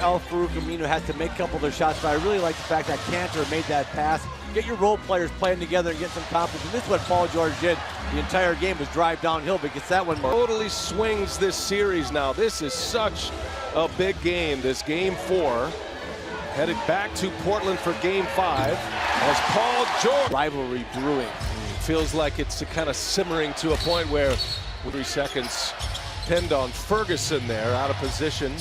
Al-Farouq Aminu has to make a couple of their shots, but I really like the fact that Kanter made that pass. Get your role players playing together and get some confidence. And this is what Paul George did the entire game, was drive downhill, but gets that one. Totally swings this series now. This is such a big game, this game 4. Headed back to Portland for game 5 as Paul George. Rivalry brewing. Feels like it's kind of simmering to a point where 3 seconds pinned on Ferguson there, out of position.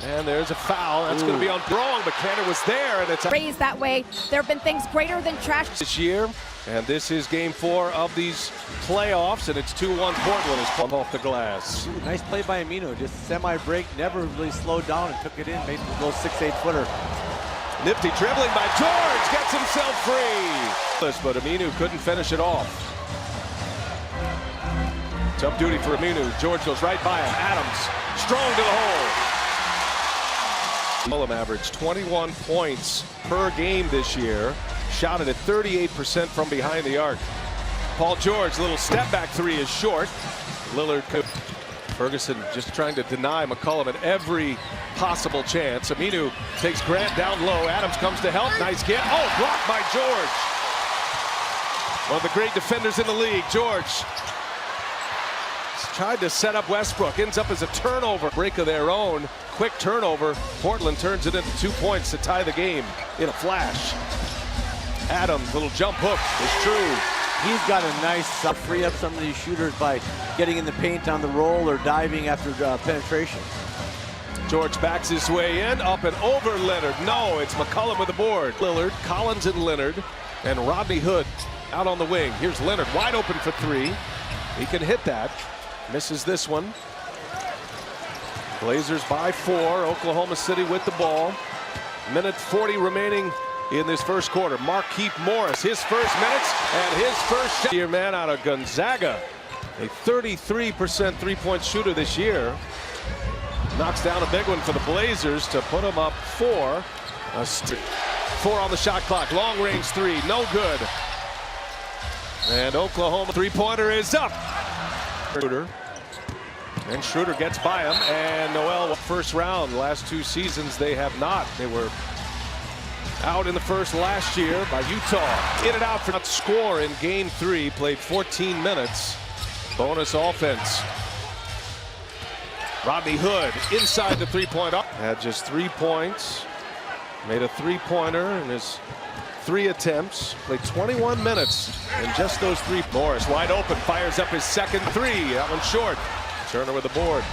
And there's a foul. That's going to be on wrong, but Kanter was there, and it's raised that way. There have been things greater than trash this year. And this is game 4 of these playoffs, and it's 2-1 Portland is pulled off the glass. Ooh, nice play by Aminu. Just semi-break, never really slowed down and took it in, made it go 6-8 footer. Nifty dribbling by George, gets himself free. But Aminu couldn't finish it off. Tough duty for Aminu. George goes right by him. Adams, strong to the hole. Fulham averaged 21 points per game this year. Shot it at 38% from behind the arc. Paul George, little step back 3 is short. Lillard, Ferguson just trying to deny McCollum at every possible chance. Aminu takes Grant down low. Adams comes to help. Nice get. Oh, blocked by George. One of the great defenders in the league, George. Tried to set up Westbrook, ends up as a turnover. Break of their own, quick turnover. Portland turns it into 2 points to tie the game in a flash. Adams, little jump hook is true. He's got a nice free up some of these shooters by getting in the paint on the roll or diving after penetration. George backs his way in, up and over Leonard. No, it's McCollum with the board. Lillard, Collins and Leonard, and Rodney Hood out on the wing. Here's Leonard wide open for 3. He can hit that. Misses this one. Blazers by 4. Oklahoma City with the ball. Minute 40 remaining in this first quarter. Markieff Morris, his first minutes and his first shot. Your man out of Gonzaga, a 33% three-point shooter this year. Knocks down a big one for the Blazers to put them up 4. 4 on the shot clock. Long range 3, no good. And Oklahoma three-pointer is up. Schroeder. And Schroeder gets by him, and Noel first round. The last 2 seasons they have not. They were out in the first last year by Utah. In and out for that score in game 3. Played 14 minutes. Bonus offense. Rodney Hood inside the 3-point arc. Had just 3 points. Made a 3-pointer in his 3 attempts. Played 21 minutes in just those 3. Morris wide open, fires up his second 3. That one short. Turner with the board.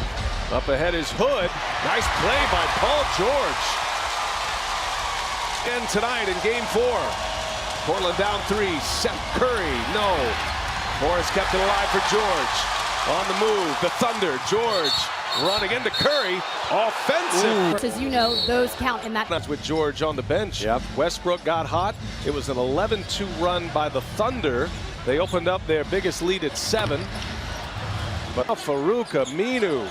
Up ahead is Hood. Nice play by Paul George. And tonight in game 4. Portland down 3. Seth Curry, no. Morris kept it alive for George. On the move, the Thunder. George running into Curry. Offensive. As you know, those count in that. That's with George on the bench. Yep. Westbrook got hot. It was an 11-2 run by the Thunder. They opened up their biggest lead at 7. But Farouq Aminu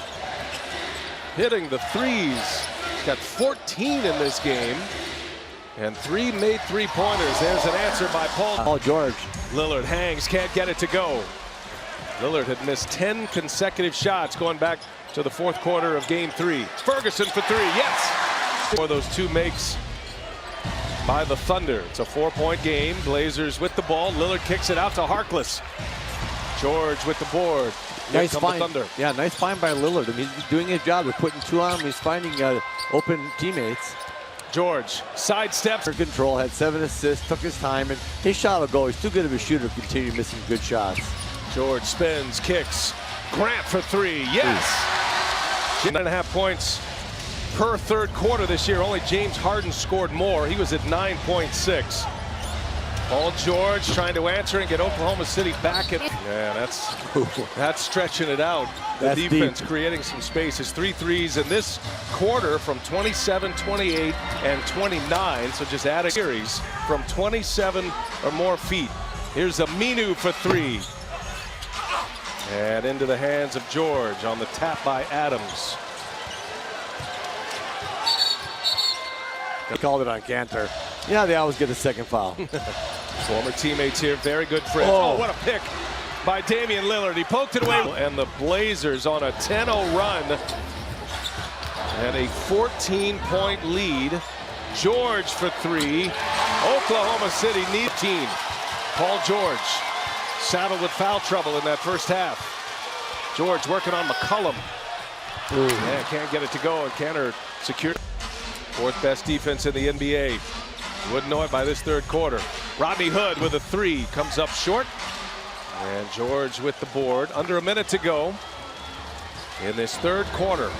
hitting the 3s. He's got 14 in this game. And 3 made 3-pointers. There's an answer by Paul George. Lillard hangs, can't get it to go. Lillard had missed 10 consecutive shots going back to the 4th quarter of game 3. Ferguson for 3, yes! For those 2 makes by the Thunder. It's a 4-point game. Blazers with the ball. Lillard kicks it out to Harkless. George with the board. Nice find. Thunder. Yeah, nice find by Lillard. I mean, he's doing his job of putting 2 on him. He's finding open teammates. George sidesteps. Control, had 7 assists, took his time, and his shot will go. He's too good of a shooter to continue missing good shots. George spins, kicks. Grant for 3, yes! 9.5 points per 3rd quarter this year. Only James Harden scored more. He was at 9.6. Paul George trying to answer and get Oklahoma City back at. Yeah, that's stretching it out. The defense deep. Creating some space. His 3 threes in this quarter from 27, 28, and 29. So just add a series from 27 or more feet. Here's Aminu for 3. And into the hands of George on the tap by Adams. They called it on Kanter. Yeah, they always get a second foul. Former teammates here, very good friends. Oh, what a pick by Damian Lillard. He poked it away. And the Blazers on a 10-0 run. And a 14-point lead. George for three. Oklahoma City need team. Paul George saddled with foul trouble in that first half. George working on McCollum. Yeah, can't get it to go, and Cantor secured. Fourth best defense in the NBA. Wouldn't know it by this third quarter. Rodney Hood with a three, comes up short. And George with the board. Under a minute to go in this third quarter.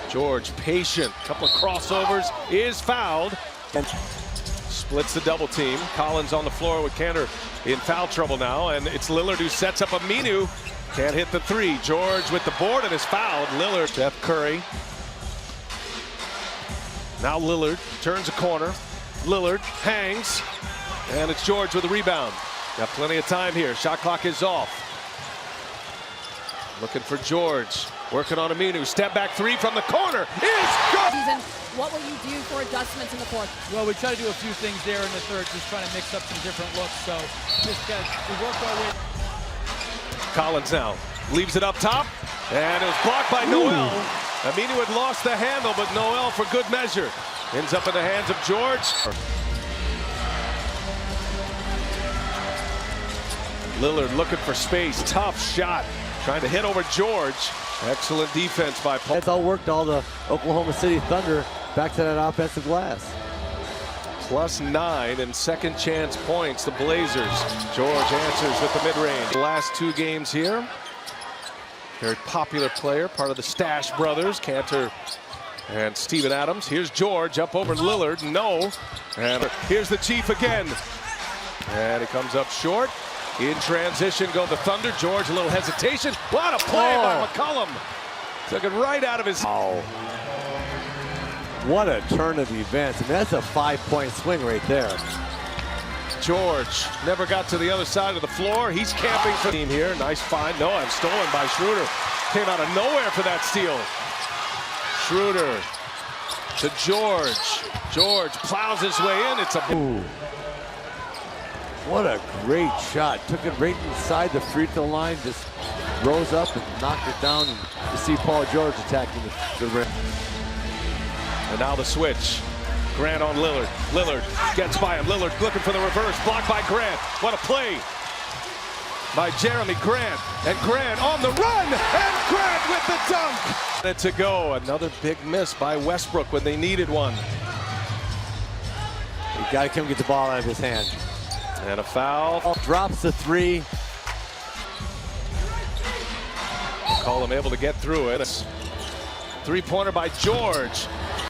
George patient, couple of crossovers, is fouled. And splits the double team. Collins on the floor with Cantor in foul trouble now, and it's Lillard who sets up Aminu. Can't hit the three. George with the board and is fouled. Lillard. Steph Curry. Now Lillard turns a corner. Lillard hangs, and it's George with the rebound. Got plenty of time here. Shot clock is off. Looking for George. Working on Aminu. Step back three from the corner. Is good. What will you do for adjustments in the fourth? Well, we try to do a few things there in the third, just trying to mix up some different looks. So just we work our way. Collins now leaves it up top, and it was blocked by Noel. Aminu had lost the handle, but Noel, for good measure, ends up in the hands of George. Lillard looking for space. Tough shot. Trying to hit over George. Excellent defense by Paul. It's all worked all the Oklahoma City Thunder back to that offensive glass. +9 in second chance points, the Blazers. George answers with the mid-range. The last two games here. Very popular player, part of the Stash brothers, Cantor and Steven Adams. Here's George up over Lillard. No. And here's the Chief again. And he comes up short. In transition go the Thunder. George, a little hesitation. What a play by McCollum. Took it right out of his. Oh. What a turn of events. I mean, that's a 5-point swing right there. George never got to the other side of the floor. He's camping for the team here. Nice find. No, I'm stolen by Schroeder. Came out of nowhere for that steal. Schroeder to George. George plows his way in. It's a... Ooh. What a great shot. Took it right inside the free throw line. Just rose up and knocked it down. And you see Paul George attacking the rim. And now the switch. Grant on Lillard. Lillard gets by him. Lillard looking for the reverse. Blocked by Grant. What a play by Jeremy Grant. And Grant on the run. And Grant with the dunk. Minute to go. Another big miss by Westbrook when they needed one. You got to come get the ball out of his hand. And a foul. Drops the three. McCollum able to get through it. Three-pointer by George.